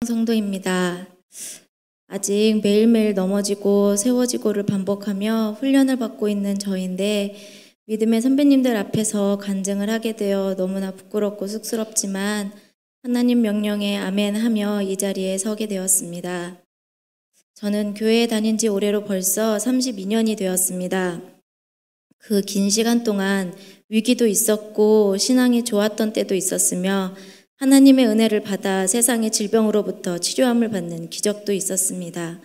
성도입니다. 아직 매일매일 넘어지고 세워지고를 반복하며 훈련을 받고 있는 저인데 믿음의 선배님들 앞에서 간증을 하게 되어 너무나 부끄럽고 쑥스럽지만 하나님 명령에 아멘하며 이 자리에 서게 되었습니다. 저는 교회에 다닌 지 올해로 벌써 32년이 되었습니다. 그 긴 시간 동안 위기도 있었고 신앙이 좋았던 때도 있었으며 하나님의 은혜를 받아 세상의 질병으로부터 치료함을 받는 기적도 있었습니다.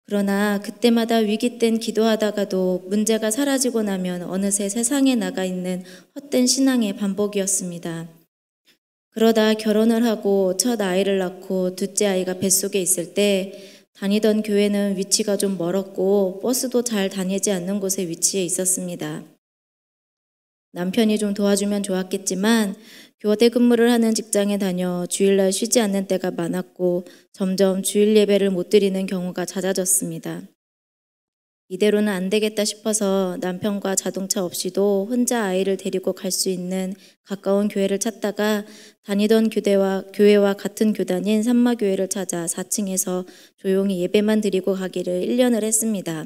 그러나 그때마다 위기 땐 기도하다가도 문제가 사라지고 나면 어느새 세상에 나가 있는 헛된 신앙의 반복이었습니다. 그러다 결혼을 하고 첫 아이를 낳고 둘째 아이가 뱃속에 있을 때 다니던 교회는 위치가 좀 멀었고 버스도 잘 다니지 않는 곳에 위치해 있었습니다. 남편이 좀 도와주면 좋았겠지만 교대 근무를 하는 직장에 다녀 주일날 쉬지 않는 때가 많았고 점점 주일 예배를 못 드리는 경우가 잦아졌습니다. 이대로는 안 되겠다 싶어서 남편과 자동차 없이도 혼자 아이를 데리고 갈 수 있는 가까운 교회를 찾다가 다니던 교회와 같은 교단인 산마교회를 찾아 4층에서 조용히 예배만 드리고 가기를 1년을 했습니다.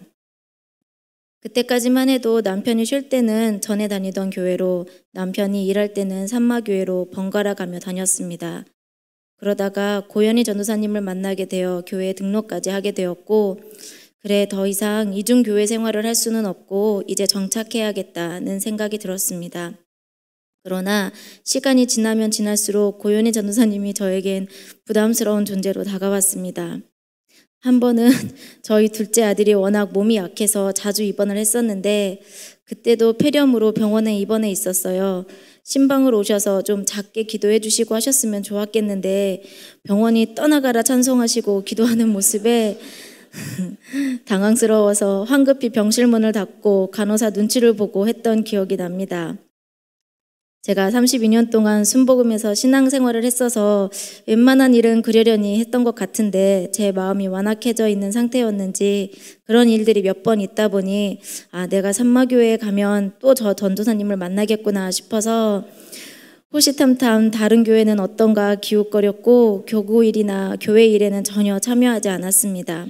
그때까지만 해도 남편이 쉴 때는 전에 다니던 교회로, 남편이 일할 때는 산마교회로 번갈아 가며 다녔습니다. 그러다가 고현희 전도사님을 만나게 되어 교회에 등록까지 하게 되었고, 그래 더 이상 이중교회 생활을 할 수는 없고 이제 정착해야겠다는 생각이 들었습니다. 그러나 시간이 지나면 지날수록 고현희 전도사님이 저에겐 부담스러운 존재로 다가왔습니다. 한 번은 저희 둘째 아들이 워낙 몸이 약해서 자주 입원을 했었는데 그때도 폐렴으로 병원에 입원해 있었어요. 신방을 오셔서 좀 작게 기도해 주시고 하셨으면 좋았겠는데 병원이 떠나가라 찬송하시고 기도하는 모습에 당황스러워서 황급히 병실 문을 닫고 간호사 눈치를 보고 했던 기억이 납니다. 제가 32년 동안 순복음에서 신앙생활을 했어서 웬만한 일은 그러려니 했던 것 같은데 제 마음이 완악해져 있는 상태였는지 그런 일들이 몇 번 있다 보니 내가 산마교회에 가면 또 저 전도사님을 만나겠구나 싶어서 호시탐탐 다른 교회는 어떤가 기웃거렸고 교구 일이나 교회 일에는 전혀 참여하지 않았습니다.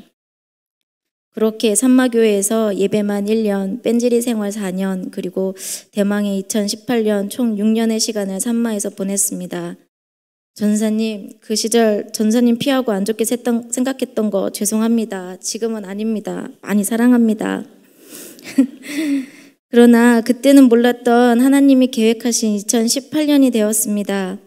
그렇게 산마교회에서 예배만 1년, 뺀질이 생활 4년, 그리고 대망의 2018년 총 6년의 시간을 산마에서 보냈습니다. 전사님, 그 시절 전사님 피하고 안 좋게 생각했던 거 죄송합니다. 지금은 아닙니다. 많이 사랑합니다. 그러나 그때는 몰랐던 하나님이 계획하신 2018년이 되었습니다.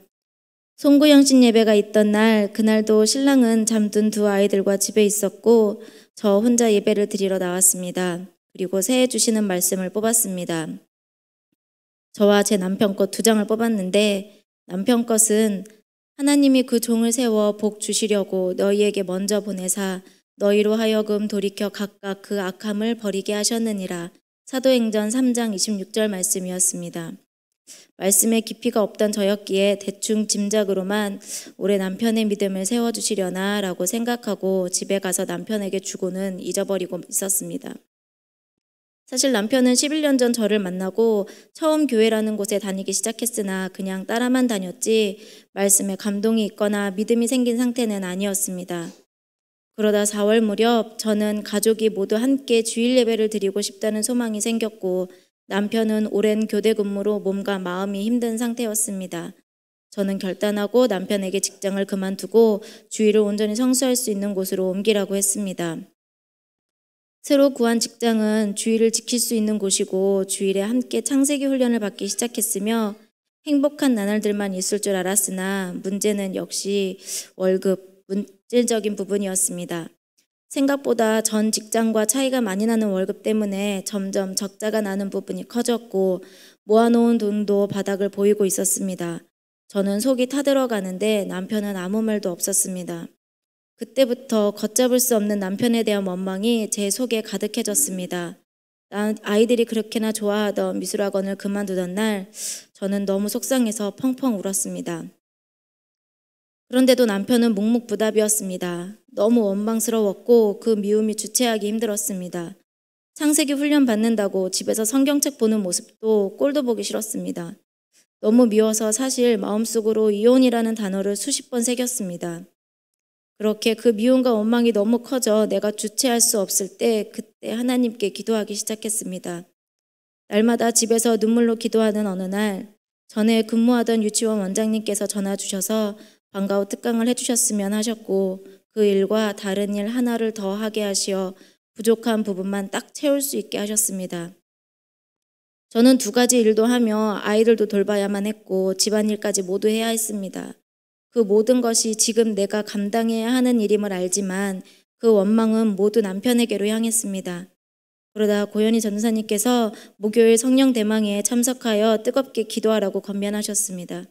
송구영신 예배가 있던 날, 그날도 신랑은 잠든 두 아이들과 집에 있었고 저 혼자 예배를 드리러 나왔습니다. 그리고 새해 주시는 말씀을 뽑았습니다. 저와 제 남편 것 2장을 뽑았는데 남편 것은 하나님이 그 종을 세워 복 주시려고 너희에게 먼저 보내사 너희로 하여금 돌이켜 각각 그 악함을 버리게 하셨느니라. 사도행전 3장 26절 말씀이었습니다. 말씀에 깊이가 없던 저였기에 대충 짐작으로만 올해 남편의 믿음을 세워주시려나 라고 생각하고 집에 가서 남편에게 주고는 잊어버리고 있었습니다. 사실 남편은 11년 전 저를 만나고 처음 교회라는 곳에 다니기 시작했으나 그냥 따라만 다녔지 말씀에 감동이 있거나 믿음이 생긴 상태는 아니었습니다. 그러다 4월 무렵 저는 가족이 모두 함께 주일 예배를 드리고 싶다는 소망이 생겼고 남편은 오랜 교대 근무로 몸과 마음이 힘든 상태였습니다. 저는 결단하고 남편에게 직장을 그만두고 주일을 온전히 성수할 수 있는 곳으로 옮기라고 했습니다. 새로 구한 직장은 주일을 지킬 수 있는 곳이고 주일에 함께 창세기 훈련을 받기 시작했으며 행복한 나날들만 있을 줄 알았으나 문제는 역시 월급, 물질적인 부분이었습니다. 생각보다 전 직장과 차이가 많이 나는 월급 때문에 점점 적자가 나는 부분이 커졌고 모아놓은 돈도 바닥을 보이고 있었습니다. 저는 속이 타들어가는데 남편은 아무 말도 없었습니다. 그때부터 걷잡을 수 없는 남편에 대한 원망이 제 속에 가득해졌습니다. 아이들이 그렇게나 좋아하던 미술학원을 그만두던 날 저는 너무 속상해서 펑펑 울었습니다. 그런데도 남편은 묵묵부답이었습니다. 너무 원망스러웠고 그 미움이 주체하기 힘들었습니다. 창세기 훈련 받는다고 집에서 성경책 보는 모습도 꼴도 보기 싫었습니다. 너무 미워서 사실 마음속으로 이혼이라는 단어를 수십 번 새겼습니다. 그렇게 그 미움과 원망이 너무 커져 내가 주체할 수 없을 때 그때 하나님께 기도하기 시작했습니다. 날마다 집에서 눈물로 기도하는 어느 날 전에 근무하던 유치원 원장님께서 전화 주셔서 방과 후 특강을 해주셨으면 하셨고 그 일과 다른 일 하나를 더 하게 하시어 부족한 부분만 딱 채울 수 있게 하셨습니다. 저는 2가지 일도 하며 아이들도 돌봐야만 했고 집안일까지 모두 해야 했습니다. 그 모든 것이 지금 내가 감당해야 하는 일임을 알지만 그 원망은 모두 남편에게로 향했습니다. 그러다 고현희 전도사님께서 목요일 성령 대망회에 참석하여 뜨겁게 기도하라고 권면하셨습니다.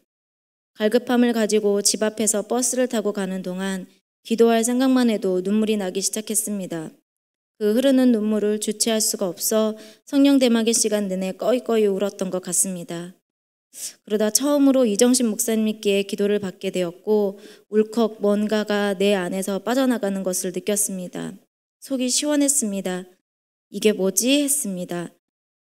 갈급함을 가지고 집 앞에서 버스를 타고 가는 동안 기도할 생각만 해도 눈물이 나기 시작했습니다. 그 흐르는 눈물을 주체할 수가 없어 성령 대망회 시간 내내 꺼이꺼이 울었던 것 같습니다. 그러다 처음으로 이정신 목사님께 기도를 받게 되었고 울컥 뭔가가 내 안에서 빠져나가는 것을 느꼈습니다. 속이 시원했습니다. 이게 뭐지? 했습니다.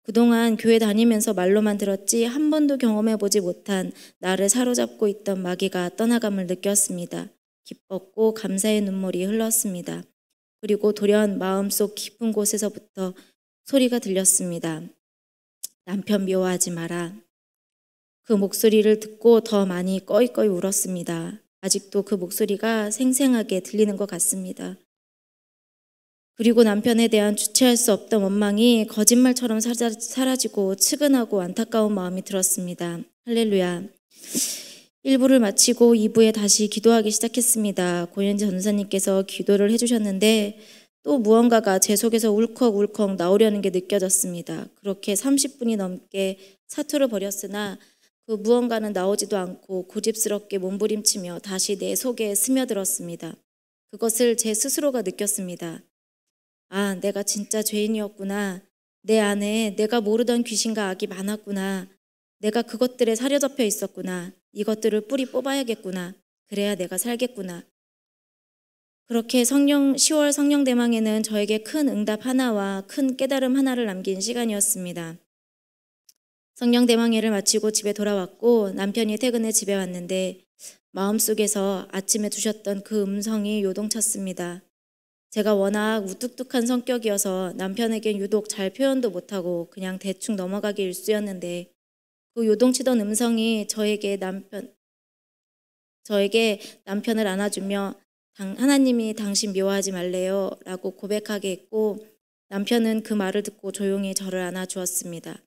그동안 교회 다니면서 말로만 들었지 한 번도 경험해보지 못한 나를 사로잡고 있던 마귀가 떠나감을 느꼈습니다. 기뻤고 감사의 눈물이 흘렀습니다. 그리고 돌연 마음속 깊은 곳에서부터 소리가 들렸습니다. 남편 미워하지 마라. 그 목소리를 듣고 더 많이 꺼이꺼이 울었습니다. 아직도 그 목소리가 생생하게 들리는 것 같습니다. 그리고 남편에 대한 주체할 수 없던 원망이 거짓말처럼 사라지고 측은하고 안타까운 마음이 들었습니다. 할렐루야. 1부를 마치고 2부에 다시 기도하기 시작했습니다. 고현지 전도사님께서 기도를 해주셨는데 또 무언가가 제 속에서 울컥울컥 나오려는 게 느껴졌습니다. 그렇게 30분이 넘게 사투를 벌였으나 그 무언가는 나오지도 않고 고집스럽게 몸부림치며 다시 내 속에 스며들었습니다. 그것을 제 스스로가 느꼈습니다. 아, 내가 진짜 죄인이었구나. 내 안에 내가 모르던 귀신과 악이 많았구나. 내가 그것들에 사로잡혀 있었구나. 이것들을 뿌리 뽑아야겠구나. 그래야 내가 살겠구나. 그렇게 10월 성령 대망에는 저에게 큰 응답 하나와 큰 깨달음 하나를 남긴 시간이었습니다. 성령 대망회를 마치고 집에 돌아왔고 남편이 퇴근해 집에 왔는데 마음속에서 아침에 두셨던 그 음성이 요동쳤습니다. 제가 워낙 우뚝뚝한 성격이어서 남편에겐 유독 잘 표현도 못하고 그냥 대충 넘어가기 일쑤였는데 그 요동치던 음성이 저에게 남편을 안아주며 하나님이 당신 미워하지 말래요 라고 고백하게 했고 남편은 그 말을 듣고 조용히 저를 안아주었습니다.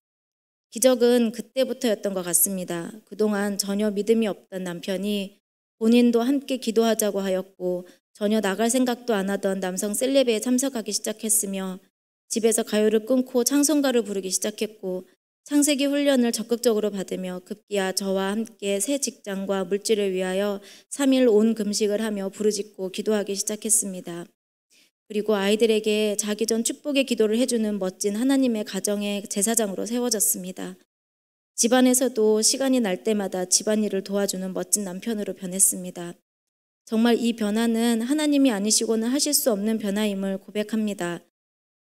기적은 그때부터였던 것 같습니다. 그동안 전혀 믿음이 없던 남편이 본인도 함께 기도하자고 하였고 전혀 나갈 생각도 안 하던 남성 셀레브에 참석하기 시작했으며 집에서 가요를 끊고 찬송가를 부르기 시작했고 창세기 훈련을 적극적으로 받으며 급기야 저와 함께 새 직장과 물질을 위하여 3일 온 금식을 하며 부르짖고 기도하기 시작했습니다. 그리고 아이들에게 자기 전 축복의 기도를 해주는 멋진 하나님의 가정의 제사장으로 세워졌습니다. 집안에서도 시간이 날 때마다 집안일을 도와주는 멋진 남편으로 변했습니다. 정말 이 변화는 하나님이 아니시고는 하실 수 없는 변화임을 고백합니다.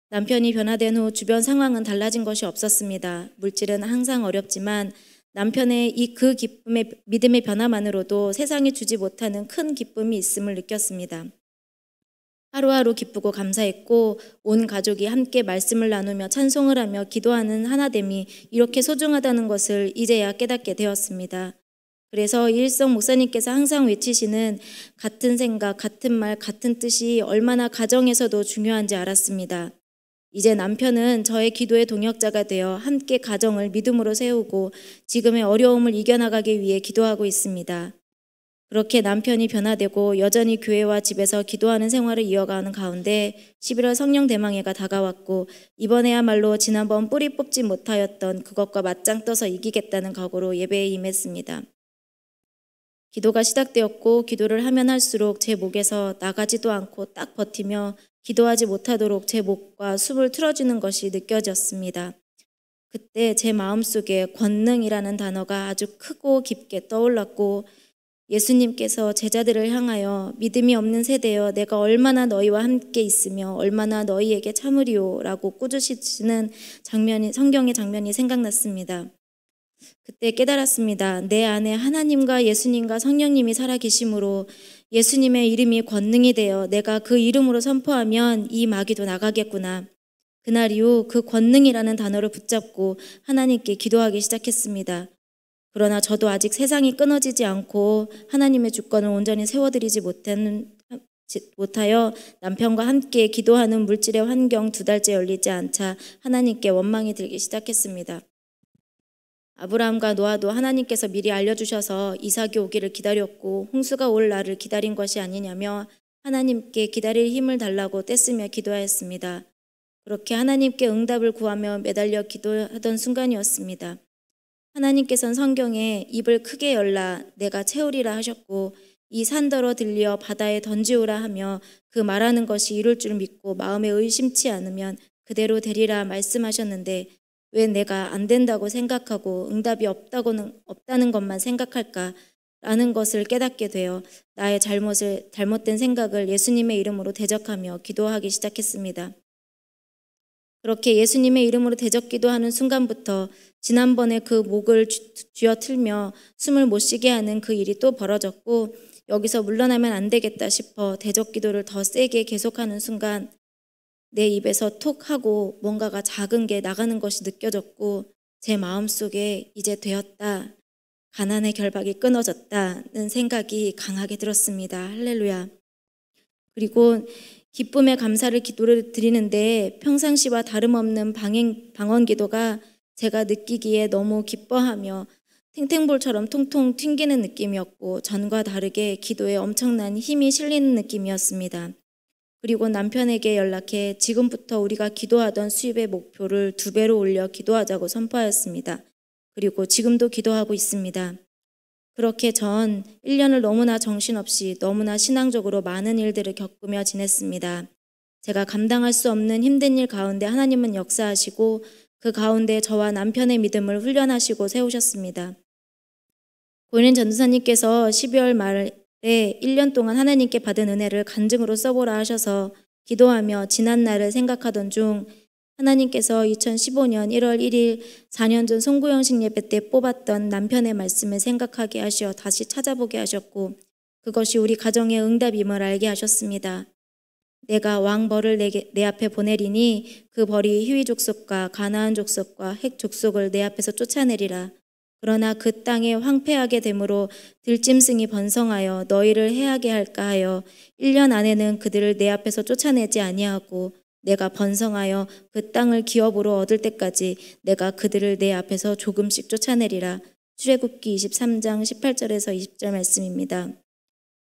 남편이 변화된 후 주변 상황은 달라진 것이 없었습니다. 물질은 항상 어렵지만 남편의 그 기쁨의 믿음의 변화만으로도 세상이 주지 못하는 큰 기쁨이 있음을 느꼈습니다. 하루하루 기쁘고 감사했고 온 가족이 함께 말씀을 나누며 찬송을 하며 기도하는 하나됨이 이렇게 소중하다는 것을 이제야 깨닫게 되었습니다. 그래서 이일성 목사님께서 항상 외치시는 같은 생각, 같은 말, 같은 뜻이 얼마나 가정에서도 중요한지 알았습니다. 이제 남편은 저의 기도의 동역자가 되어 함께 가정을 믿음으로 세우고 지금의 어려움을 이겨나가기 위해 기도하고 있습니다. 그렇게 남편이 변화되고 여전히 교회와 집에서 기도하는 생활을 이어가는 가운데 11월 성령 대망회가 다가왔고 이번에야말로 지난번 뿌리 뽑지 못하였던 그것과 맞짱 떠서 이기겠다는 각오로 예배에 임했습니다. 기도가 시작되었고 기도를 하면 할수록 제 목에서 나가지도 않고 딱 버티며 기도하지 못하도록 제 목과 숨을 틀어주는 것이 느껴졌습니다. 그때 제 마음속에 권능이라는 단어가 아주 크고 깊게 떠올랐고 예수님께서 제자들을 향하여 믿음이 없는 세대여 내가 얼마나 너희와 함께 있으며 얼마나 너희에게 참으리오 라고 꾸짖으시는 성경의 장면이 생각났습니다. 그때 깨달았습니다. 내 안에 하나님과 예수님과 성령님이 살아계심으로 예수님의 이름이 권능이 되어 내가 그 이름으로 선포하면 이 마귀도 나가겠구나. 그날 이후 그 권능이라는 단어를 붙잡고 하나님께 기도하기 시작했습니다. 그러나 저도 아직 세상이 끊어지지 않고 하나님의 주권을 온전히 세워드리지 못하여 남편과 함께 기도하는 물질의 환경 2달째 열리지 않자 하나님께 원망이 들기 시작했습니다. 아브라함과 노아도 하나님께서 미리 알려주셔서 이삭이 오기를 기다렸고 홍수가 올 날을 기다린 것이 아니냐며 하나님께 기다릴 힘을 달라고 떼쓰며 기도하였습니다. 그렇게 하나님께 응답을 구하며 매달려 기도하던 순간이었습니다. 하나님께서는 성경에 입을 크게 열라 내가 채우리라 하셨고 이 산더러 들려 바다에 던지오라 하며 그 말하는 것이 이룰 줄 믿고 마음에 의심치 않으면 그대로 되리라 말씀하셨는데 왜 내가 안 된다고 생각하고 응답이 없다는 것만 생각할까? 라는 것을 깨닫게 되어 나의 잘못된 생각을 예수님의 이름으로 대적하며 기도하기 시작했습니다. 그렇게 예수님의 이름으로 대적 기도하는 순간부터 지난번에 그 목을 쥐어틀며 숨을 못 쉬게 하는 그 일이 또 벌어졌고 여기서 물러나면 안 되겠다 싶어 대적 기도를 더 세게 계속하는 순간 내 입에서 톡 하고 뭔가가 작은 게 나가는 것이 느껴졌고 제 마음속에 이제 되었다. 가난의 결박이 끊어졌다는 생각이 강하게 들었습니다. 할렐루야. 그리고 기쁨의 감사를 기도를 드리는데 평상시와 다름없는 방언 기도가 제가 느끼기에 너무 기뻐하며 탱탱볼처럼 통통 튕기는 느낌이었고 전과 다르게 기도에 엄청난 힘이 실리는 느낌이었습니다. 그리고 남편에게 연락해 지금부터 우리가 기도하던 수입의 목표를 2배로 올려 기도하자고 선포하였습니다. 그리고 지금도 기도하고 있습니다. 그렇게 전 1년을 너무나 정신없이 너무나 신앙적으로 많은 일들을 겪으며 지냈습니다. 제가 감당할 수 없는 힘든 일 가운데 하나님은 역사하시고 그 가운데 저와 남편의 믿음을 훈련하시고 세우셨습니다. 고인은 전도사님께서 12월 말에 1년 동안 하나님께 받은 은혜를 간증으로 써보라 하셔서 기도하며 지난 날을 생각하던 중 하나님께서 2015년 1월 1일 4년 전 송구영식 예배 때 뽑았던 남편의 말씀을 생각하게 하시어 다시 찾아보게 하셨고 그것이 우리 가정의 응답임을 알게 하셨습니다. 내가 왕벌을 내 앞에 보내리니 그 벌이 히위 족속과 가나안 족속과 헷 족속을 내 앞에서 쫓아내리라. 그러나 그 땅에 황폐하게 되므로 들짐승이 번성하여 너희를 해하게 할까 하여 1년 안에는 그들을 내 앞에서 쫓아내지 아니하고 내가 번성하여 그 땅을 기업으로 얻을 때까지 내가 그들을 내 앞에서 조금씩 쫓아내리라. 출애굽기 23장 18절에서 20절 말씀입니다.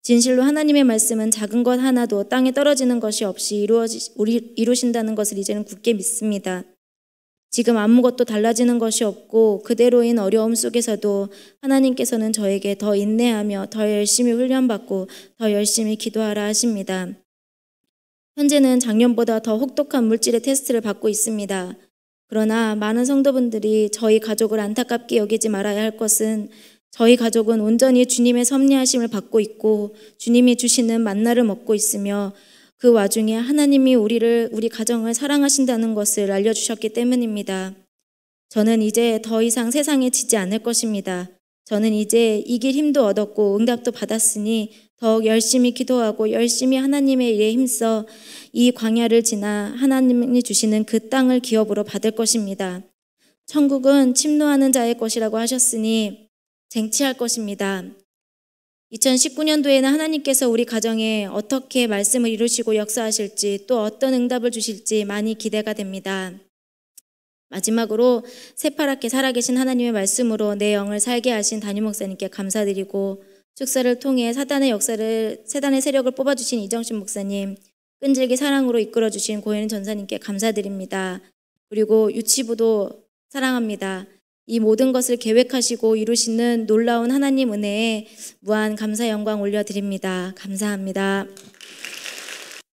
진실로 하나님의 말씀은 작은 것 하나도 땅에 떨어지는 것이 없이 이루신다는 것을 이제는 굳게 믿습니다. 지금 아무것도 달라지는 것이 없고 그대로인 어려움 속에서도 하나님께서는 저에게 더 인내하며 더 열심히 훈련받고 더 열심히 기도하라 하십니다. 현재는 작년보다 더 혹독한 물질의 테스트를 받고 있습니다. 그러나 많은 성도분들이 저희 가족을 안타깝게 여기지 말아야 할 것은 저희 가족은 온전히 주님의 섭리하심을 받고 있고 주님이 주시는 만나를 먹고 있으며 그 와중에 하나님이 우리 가정을 사랑하신다는 것을 알려주셨기 때문입니다. 저는 이제 더 이상 세상에 지지 않을 것입니다. 저는 이제 이길 힘도 얻었고 응답도 받았으니 더욱 열심히 기도하고 열심히 하나님의 일에 힘써 이 광야를 지나 하나님이 주시는 그 땅을 기업으로 받을 것입니다. 천국은 침노하는 자의 것이라고 하셨으니 쟁취할 것입니다. 2019년도에는 하나님께서 우리 가정에 어떻게 말씀을 이루시고 역사하실지 또 어떤 응답을 주실지 많이 기대가 됩니다. 마지막으로 새파랗게 살아계신 하나님의 말씀으로 내 영을 살게 하신 담임 목사님께 감사드리고 축사를 통해 세단의 세력을 뽑아주신 이정신 목사님, 끈질기 사랑으로 이끌어주신 고혜는 전사님께 감사드립니다. 그리고 유치부도 사랑합니다. 이 모든 것을 계획하시고 이루시는 놀라운 하나님 은혜에 무한 감사 영광 올려드립니다. 감사합니다.